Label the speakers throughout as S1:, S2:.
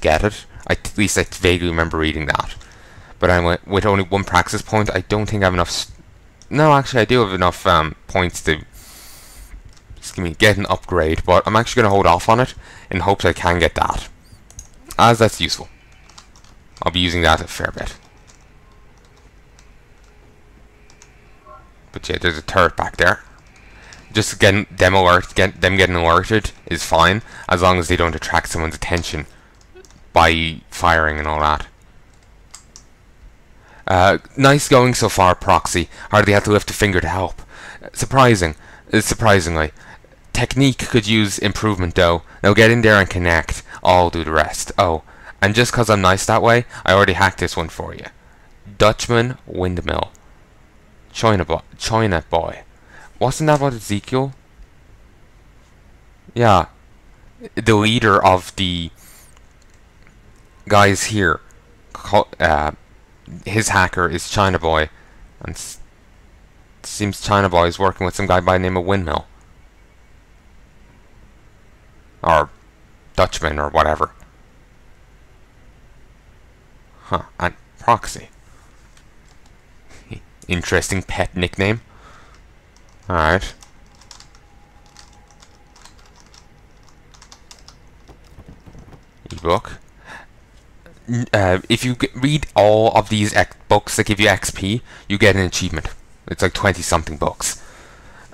S1: get it. At least I vaguely remember reading that. But anyway, with only one praxis point, I don't think I have enough... No, actually, I do have enough points to get an upgrade, but I'm actually going to hold off on it in hopes I can get that, as that's useful. I'll be using that a fair bit. But yeah, there's a turret back there. Just getting them getting alerted is fine, as long as they don't attract someone's attention by firing and all that. Nice going so far, Proxy. Hardly had to lift a finger to help. Surprisingly. Technique could use improvement though. Now get in there and connect. I'll do the rest. Oh, and just cause I'm nice that way, I already hacked this one for you. Dutchman Windmill. China boy. Wasn't that what Ezekiel? Yeah. The leader of the guys here, his hacker is China Boy, and seems China Boy is working with some guy by the name of Windmill. Or Dutchman, or whatever. Huh, and Proxy. Interesting pet nickname. Alright. Ebook. If you read all of these books that give you XP, you get an achievement. It's like 20-something books.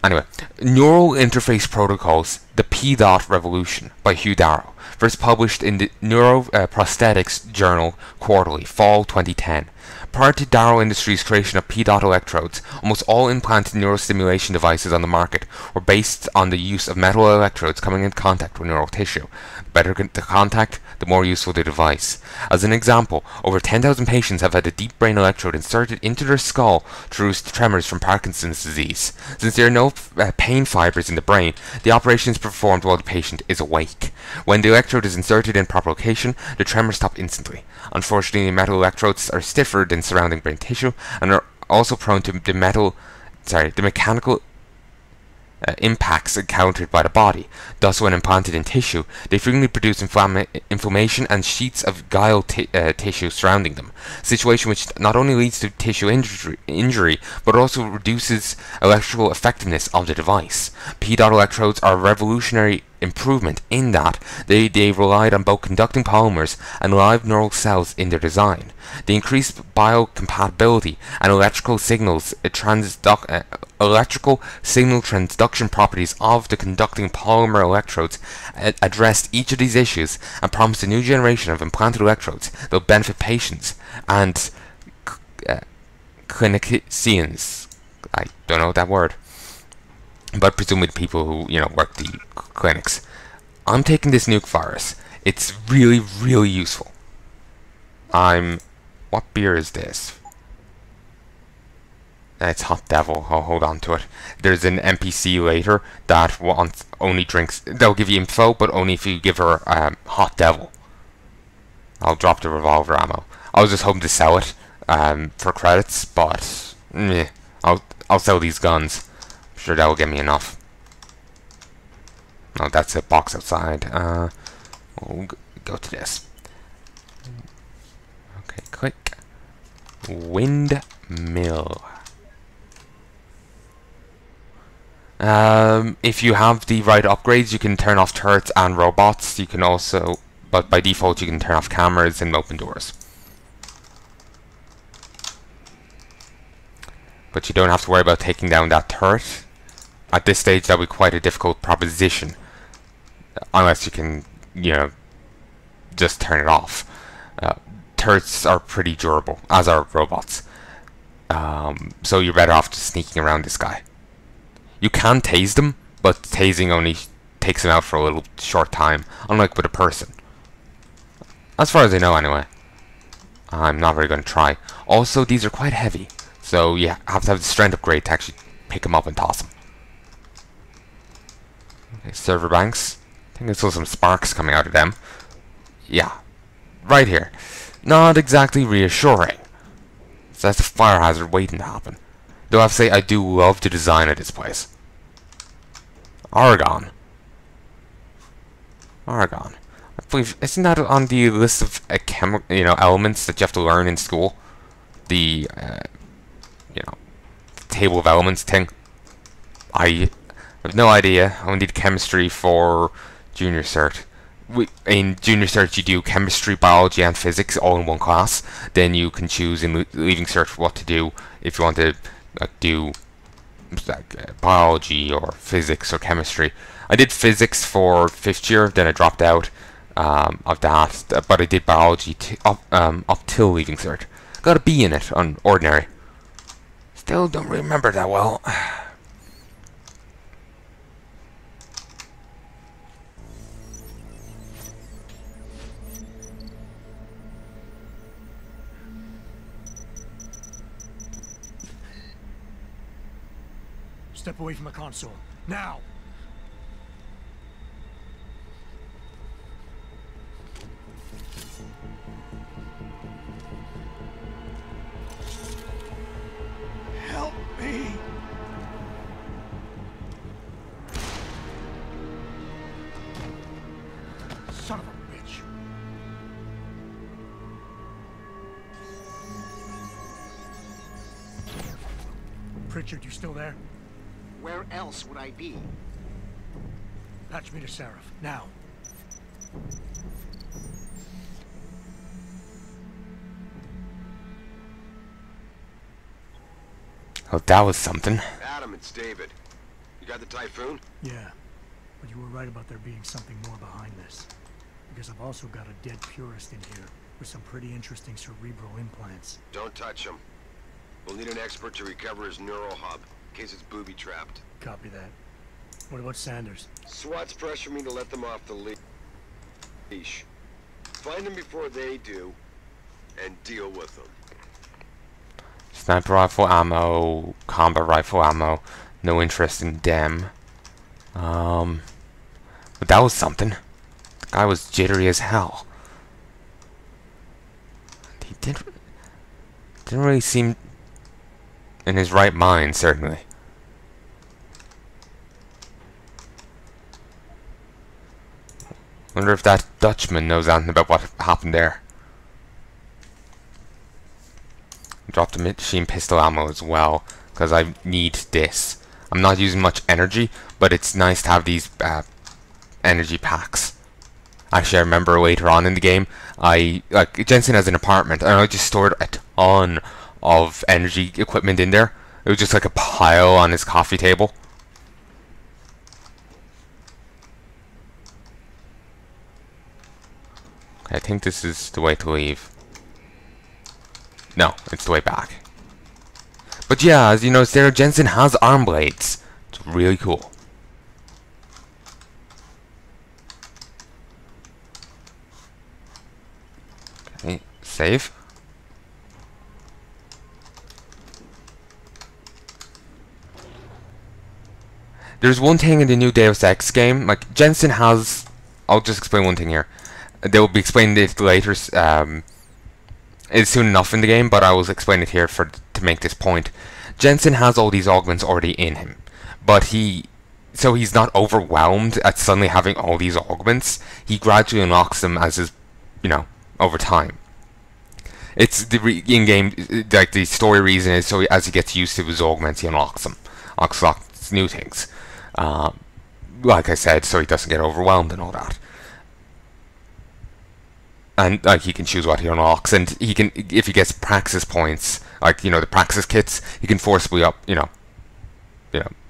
S1: Anyway, Neural Interface Protocols, The P-Dot Revolution by Hugh Darrow. First published in the Neuroprosthetics Journal Quarterly, Fall 2010. Prior to Darrow Industries' creation of P-Dot electrodes, almost all implanted neurostimulation devices on the market were based on the use of metal electrodes coming in contact with neural tissue. The better the contact, the more useful the device. As an example, over 10,000 patients have had a deep brain electrode inserted into their skull to reduce tremors from Parkinson's disease. Since there are no pain fibers in the brain, the operation is performed while the patient is awake. When the electrode is inserted in proper location, the tremors stop instantly. Unfortunately, metal electrodes are stiffer than surrounding brain tissue and are also prone to the mechanical impacts encountered by the body. Thus, when implanted in tissue, they frequently produce inflammation and sheets of glial tissue surrounding them, a situation which not only leads to tissue injury, but also reduces electrical effectiveness of the device. P-dot electrodes are a revolutionary improvement in that they relied on both conducting polymers and live neural cells in their design. The increased biocompatibility and electrical signal transduction properties of the conducting polymer electrodes addressed each of these issues and promised a new generation of implanted electrodes that will benefit patients and clinicians. I don't know that word, but presumably people who, work the clinics. I'm taking this nuke virus. It's really, really useful. What beer is this? It's Hot Devil. I'll hold on to it. There's an NPC later that only drinks. They'll give you info, but only if you give her Hot Devil. I'll drop the revolver ammo. I was just hoping to sell it for credits, but I'll sell these guns. I'm sure that will get me enough. No, that's a box outside. We'll go to this. Okay, click. Windmill. If you have the right upgrades, you can turn off turrets and robots. You can also, but by default, you can turn off cameras and open doors. But you don't have to worry about taking down that turret. At this stage, that'll be quite a difficult proposition. Unless you can, just turn it off. Turrets are pretty durable, as are robots. So you're better off just sneaking around this guy. You can tase them, but tasing only takes them out for a little short time, unlike with a person. As far as I know, anyway. I'm not really going to try. Also, these are quite heavy, so you have to have the strength upgrade to actually pick them up and toss them. Okay, server banks. I think I saw some sparks coming out of them. Yeah, right here. Not exactly reassuring. So that's a fire hazard waiting to happen. Though I have to say, I do love the design of this place. Argon. I'm believe, isn't that on the list of elements that you have to learn in school? The table of elements thing. I have no idea. I need chemistry for junior cert. In junior cert, you do chemistry, biology, and physics all in one class. Then you can choose in leaving cert what to do if you want to do biology or physics or chemistry. I did physics for 5th year, then I dropped out of that, but I did biology up till leaving cert. Got a B in it on ordinary. Still don't remember that well.
S2: Step away from the console. Now! Help me! Son of a bitch. Pritchard, you still there?
S3: Where else would I be?
S2: Patch me to Seraph, now.
S1: Oh, that was something.
S4: Adam, it's David. You got the Typhoon?
S2: Yeah, but you were right about there being something more behind this. Because I've also got a dead purist in here with some pretty interesting cerebral implants.
S4: Don't touch him. We'll need an expert to recover his neural hub, in case it's booby-trapped.
S2: Copy that. What about Sanders?
S4: SWAT's pressuring me to let them off the leash. Find them before they do, and deal with them.
S1: Sniper rifle ammo, combat rifle ammo. No interest in them. But that was something. The guy was jittery as hell. He didn't really seem in his right mind, certainly. Wonder if that Dutchman knows anything about what happened there. Dropped a machine pistol ammo as well, because I need this. I'm not using much energy, but it's nice to have these energy packs. Actually, I remember later on in the game, Jensen has an apartment, and I just stored a ton of energy equipment in there. It was just like a pile on his coffee table. Okay, I think this is the way to leave. No, it's the way back. But yeah, as you notice there, Jensen has arm blades. It's really cool. Okay, save. There's one thing in the new Deus Ex game, like Jensen has... I'll just explain one thing here. They will be explaining it later. It's soon enough in the game, but I will explain it here to make this point. Jensen has all these augments already in him, but so he's not overwhelmed at suddenly having all these augments. He gradually unlocks them as his, over time. It's the in-game, like the story reason is so as he gets used to his augments, he unlocks them, unlocks new things. Like I said, so he doesn't get overwhelmed and all that. And he can choose what he unlocks, and he can, if he gets praxis points, the praxis kits, he can forcibly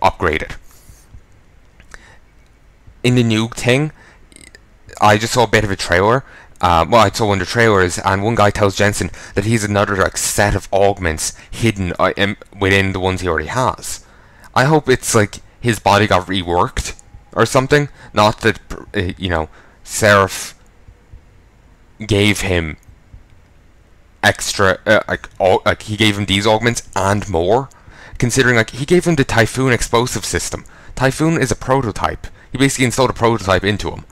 S1: upgrade it. In the new thing, I just saw a bit of a trailer. I saw one of the trailers, and one guy tells Jensen that he's another set of augments hidden within the ones he already has. I hope it's like his body got reworked or something, not that Seraph gave him extra, he gave him these augments and more, considering he gave him the Typhoon explosive system. Typhoon is a prototype. He basically installed a prototype into him.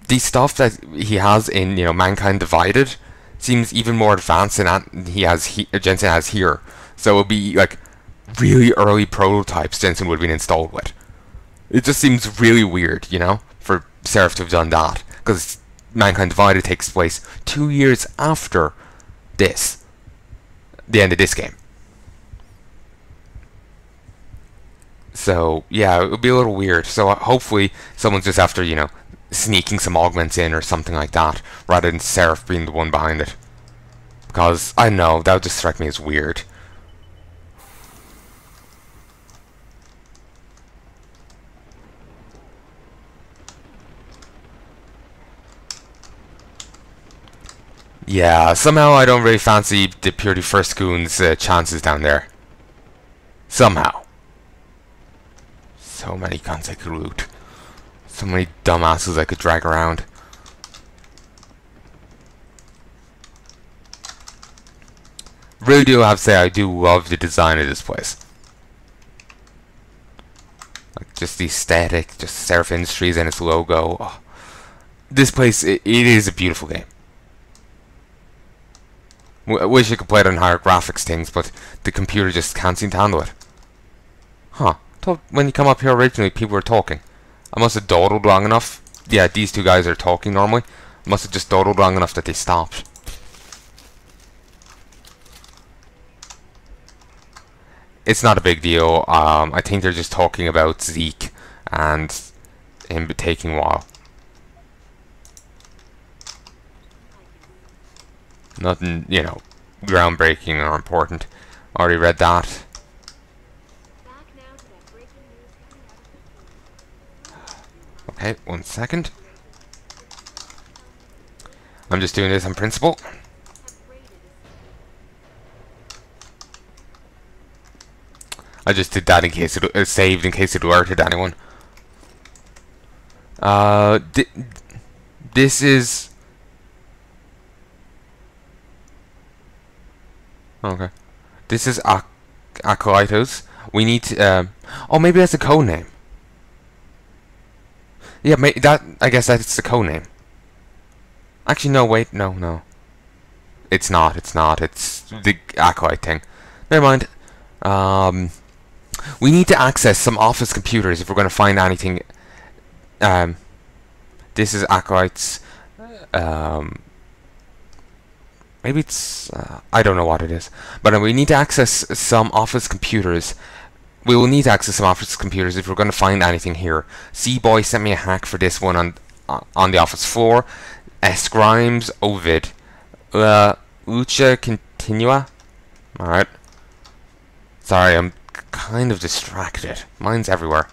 S1: The stuff that he has in Mankind Divided seems even more advanced than Jensen has here. So it would be really early prototypes Jensen would have been installed with. It just seems really weird, for Seraph to have done that, because Mankind Divided takes place 2 years after this, the end of this game. So yeah, it would be a little weird. So hopefully someone's just after, you know, sneaking some augments in or something like that, rather than Seraph being the one behind it. Because I don't know, that would just strike me as weird. Yeah, somehow I don't really fancy the Purity First Goon's chances down there. Somehow. So many guns I could loot. So many dumbasses I could drag around. Really do have to say, I do love the design of this place. Like, just the aesthetic, just Seraph Industries and its logo. Oh. This place, it is a beautiful game. I wish I could play it on higher graphics things, but the computer just can't seem to handle it. Huh. I thought when you come up here originally, people were talking. I must have dawdled long enough. Yeah, these two guys are talking normally. I must have just dawdled long enough that they stopped. It's not a big deal. I think they're just talking about Zeke and him taking a while. Nothing, you know, groundbreaking or important. Already read that. Okay, 1 second. I'm just doing this on principle. I just did that in case it saved, in case it alerted anyone. This is... Okay. This is Acolytos. We need to, oh, maybe that's a code name. Yeah, that, I guess that's the code name. Actually, no, wait, no. It's not, it's the Acolyte thing. Never mind. We need to access some office computers if we're going to find anything. This is Acolytes. Maybe it's... I don't know what it is. But we need to access some office computers. We will need to access some office computers if we're going to find anything here. C-Boy sent me a hack for this one on the office floor. S-Grimes, Ovid. Lucha Continua. Alright. Sorry, I'm kind of distracted. Mine's everywhere.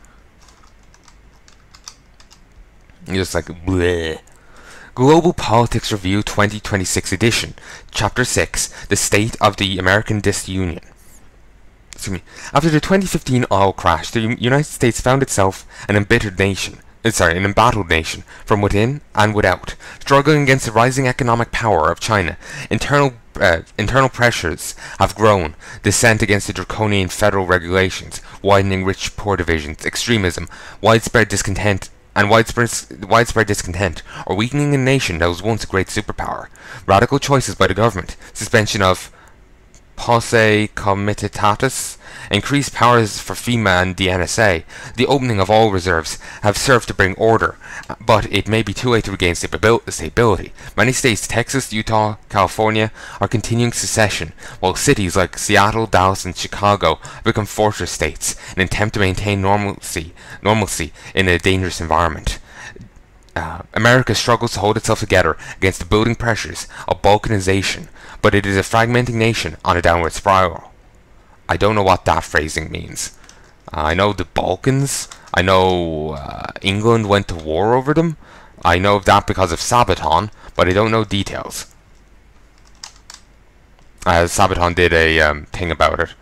S1: Just like, bleh. Global Politics Review 2026 edition, Chapter 6, The State of the American Disunion. Excuse me. After the 2015 oil crash, the United States found itself an embattled nation from within and without, struggling against the rising economic power of China. Internal pressures have grown, dissent against the draconian federal regulations, widening rich-poor divisions, extremism, widespread discontent, or weakening a nation that was once a great superpower. Radical choices by the government, suspension of posse comitatus, increased powers for FEMA and the NSA, the opening of all reserves have served to bring order, but it may be too late to regain stability. Many states, Texas, Utah, California, are continuing secession, while cities like Seattle, Dallas, and Chicago become fortress states in an attempt to maintain normalcy in a dangerous environment. America struggles to hold itself together against the building pressures of balkanization, but it is a fragmenting nation on a downward spiral. I don't know what that phrasing means. I know the Balkans. I know England went to war over them. I know of that because of Sabaton, but I don't know details. Sabaton did a thing about it.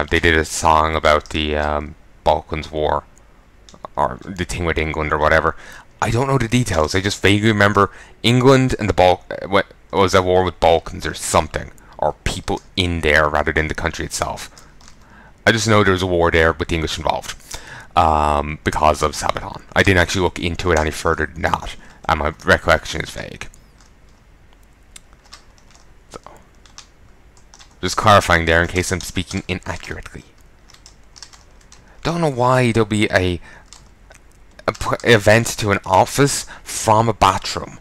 S1: They did a song about the Balkans War, or the thing with England or whatever. I don't know the details. I just vaguely remember England and the was at war with Balkans or something, or people in there rather than the country itself. I just know there was a war there with the English involved because of Sabaton. I didn't actually look into it any further than that, and my recollection is vague. So, just clarifying there in case I'm speaking inaccurately. don't know why there'll be a event to an office from a bathroom.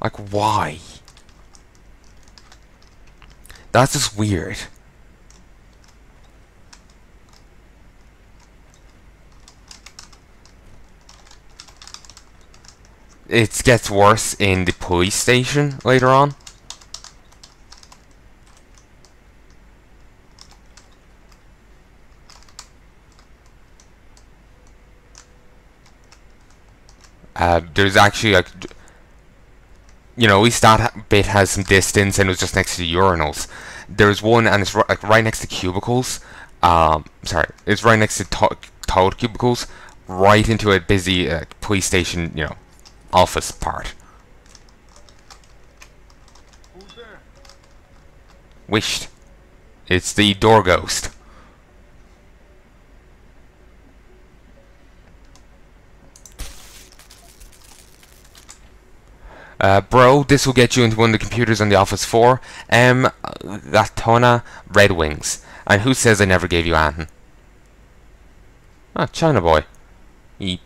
S1: Like, why? That's just weird. It gets worse in the police station later on. There's actually, like, you know, at least that bit has some distance, and it was just next to the urinals. There's one, and it's like right next to cubicles. Sorry, it's right next to toilet cubicles, right into a busy police station, you know, office part.
S4: Who's there?
S1: Wished. It's the door ghost. Bro, this will get you into one of the computers on the office floor. Gatona Red Wings. And who says I never gave you anything? Ah, China boy. He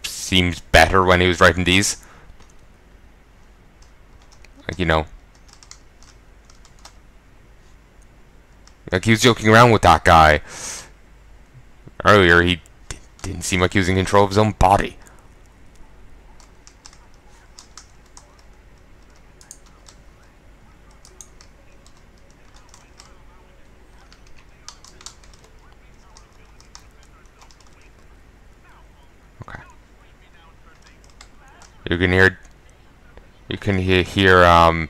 S1: seems better when he was writing these. Like, you know. Like, he was joking around with that guy. Earlier, he didn't seem like he was in control of his own body. You can hear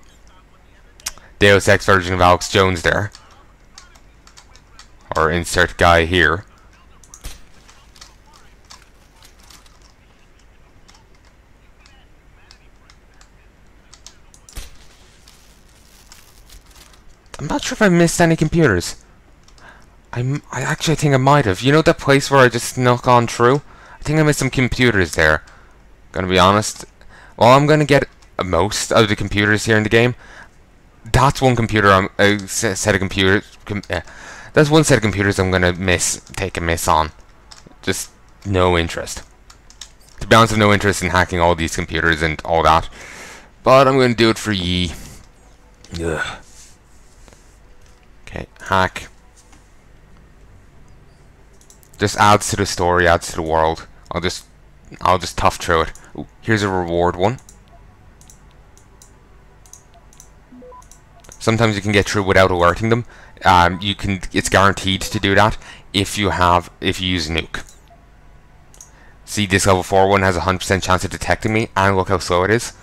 S1: Deus Ex version of Alex Jones there, or insert guy here. I'm not sure if I missed any computers. I actually think I might have. You know that place where I just snuck on through? I think I missed some computers there. Gonna be honest. Well, I'm gonna get most of the computers here in the game. That's one computer. Set of computers. That's one set of computers I'm gonna take a miss on. Just no interest. To be honest, I have no interest in hacking all these computers and all that. But I'm gonna do it for ye. Ugh. Okay, hack. Just adds to the story, adds to the world. I'll just tough through it. Ooh, here's a reward one. Sometimes you can get through without alerting them. It's guaranteed to do that if you use a nuke. See, this level 4 one has a 100% chance of detecting me, and look how slow it is.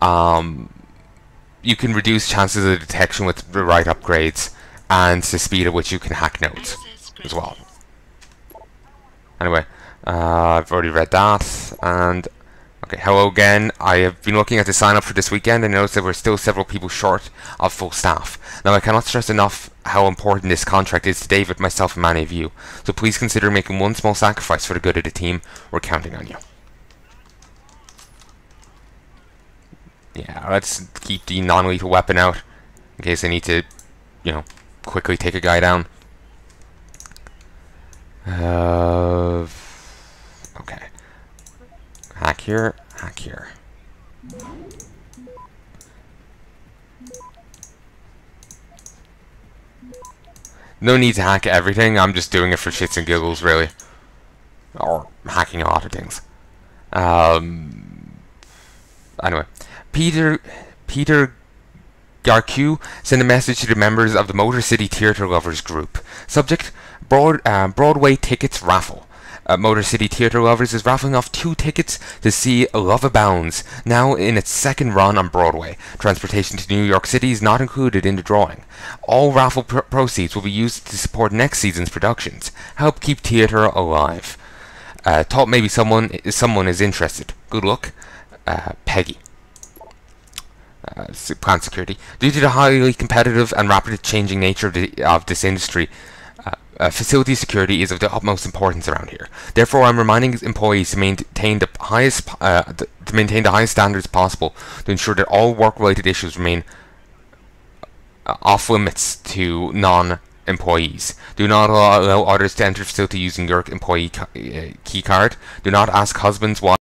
S1: You can reduce chances of detection with the right upgrades, and the speed at which you can hack nodes as well. Anyway, I've already read that, and okay, hello again. I have been looking at the sign up for this weekend and noticed that we're still several people short of full staff. Now, I cannot stress enough how important this contract is to David, myself, and many of you, so please consider making one small sacrifice for the good of the team. We're counting on you. Yeah, let's keep the non-lethal weapon out in case I need to, you know, quickly take a guy down. Okay. Hack here, hack here. No need to hack everything, I'm just doing it for shits and giggles, really. Or hacking a lot of things. Anyway. Peter Garcu sent a message to the members of the Motor City Theatre Lovers group. Subject, Broadway Tickets Raffle. Motor City Theatre Lovers is raffling off 2 tickets to see Love Abounds, now in its 2nd run on Broadway. Transportation to New York City is not included in the drawing. All raffle proceeds will be used to support next season's productions. Help keep theatre alive. Thought maybe someone is interested. Good luck. Peggy. Plant security. Due to the highly competitive and rapidly changing nature of this industry, facility security is of the utmost importance around here. Therefore, I'm reminding employees to maintain the highest standards possible to ensure that all work-related issues remain off limits to employees. Do not allow others to enter the facility using your employee key card. Do not ask husbands, wives,